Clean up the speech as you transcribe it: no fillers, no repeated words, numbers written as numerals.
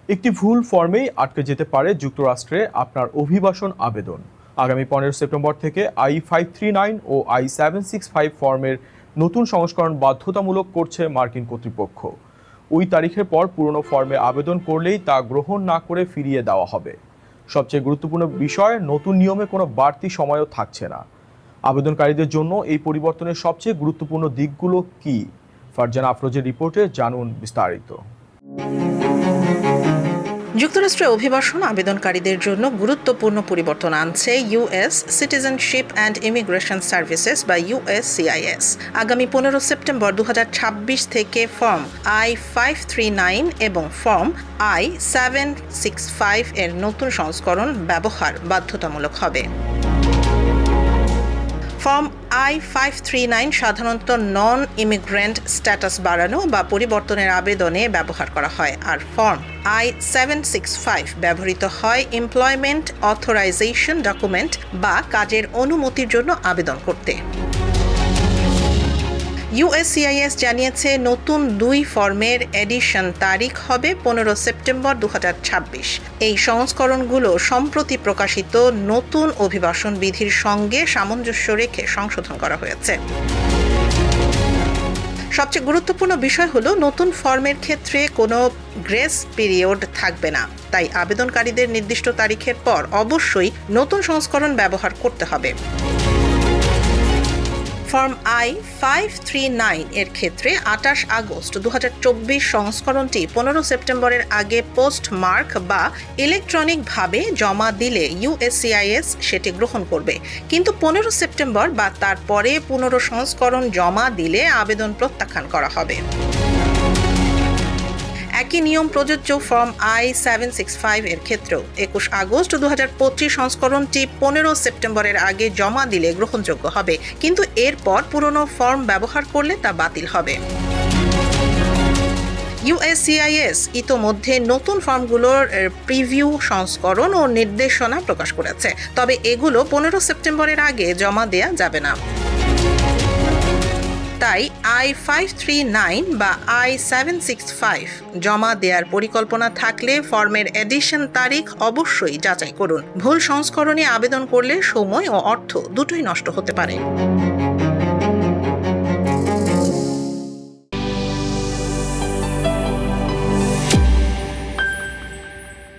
একটি ভুল ফর্মেই আটকে যেতে পারে যুক্তরাষ্ট্রে আপনার অভিবাসন আবেদন। আগামী 15 সেপ্টেম্বর থেকে I-539 ও I-765 ফর্মের নতুন সংস্করণ বাধ্যতামূলক করছে মার্কিন কর্তৃপক্ষ। ওই তারিখের পর পুরনো ফর্মে আবেদন করলেই তা গ্রহণ না করে ফিরিয়ে দেওয়া হবে। সবচেয়ে গুরুত্বপূর্ণ বিষয়, নতুন নিয়মে কোনো বাড়তি সময়ও থাকছে না। আবেদনকারীদের জন্য এই পরিবর্তনের সবচেয়ে গুরুত্বপূর্ণ দিকগুলো কি? ফারজানা আফরোজের রিপোর্টে জানুন বিস্তারিত। যুক্তরাষ্ট্রে অভিবাসন আবেদনকারীদের জন্য গুরুত্বপূর্ণ পরিবর্তন আনছে US citizenship and immigration services বা USCIS। আগামী 15 সেপ্টেম্বর 2026 থেকে ফর্ম I-539 এবং ফর্ম I-765 এর নতুন সংস্করণ ব্যবহার বাধ্যতামূলক হবে। ফর্ম I-539 সাধারণত নন ইমিগ্রেন্ট স্ট্যাটাস বাড়ানো বা পরিবর্তনের আবেদনে ব্যবহার করা হয়, আর ফর্ম I-765 ব্যবহৃত হয় এমপ্লয়মেন্ট অথরাইজেশন ডকুমেন্ট বা কাজের অনুমতির জন্য আবেদন করতে। USCIS জানিয়েছে নতুন দুই ফর্মের এডিশন তারিখ হবে 15 সেপ্টেম্বর 2026। এই সংস্করণগুলো সম্প্রতি প্রকাশিত নতুন অভিবাসন বিধির সঙ্গে সামঞ্জস্য রেখে সংশোধন করা হয়েছে। সবচেয়ে গুরুত্বপূর্ণ বিষয় হলো নতুন ফর্মের ক্ষেত্রে কোনো গ্রেস পিরিয়ড থাকবে না, তাই আবেদনকারীদের নির্দিষ্ট তারিখের পর অবশ্যই নতুন সংস্করণ ব্যবহার করতে হবে। ফর্ম I-539 এর ক্ষেত্রে 28 আগস্ট 2024 সংস্করণটি 15 সেপ্টেম্বরের আগে পোস্ট মার্ক বা ইলেকট্রনিকভাবে জমা দিলে USCIS সেটি গ্রহণ করবে, কিন্তু 15 সেপ্টেম্বর বা তার পরে 15 সংস্করণ জমা দিলে আবেদন প্রত্যাখ্যান করা হবে। একই নিয়ম প্রযোজ্য ফর্ম I-765 এর ক্ষেত্রেও 21 আগস্ট 2025 সংস্করণটি 15 সেপ্টেম্বরের আগে জমা দিলে গ্রহণযোগ্য হবে, কিন্তু এরপর পুরনো ফর্ম ব্যবহার করলে তা বাতিল হবে। USCIS ইতোমধ্যে নতুন ফর্মগুলোর প্রিভিউ সংস্করণ ও নির্দেশনা প্রকাশ করেছে, তবে এগুলো 15 সেপ্টেম্বরের আগে জমা দেয়া যাবে না। তাই I-539 বা I-765 জমা দেওয়ার পরিকল্পনা থাকলে ফর্মের এডিশন তারিখ অবশ্যই যাচাই করুন। ভুল সংস্করণে আবেদন করলে সময় ও অর্থ দুটোই নষ্ট হতে পারে।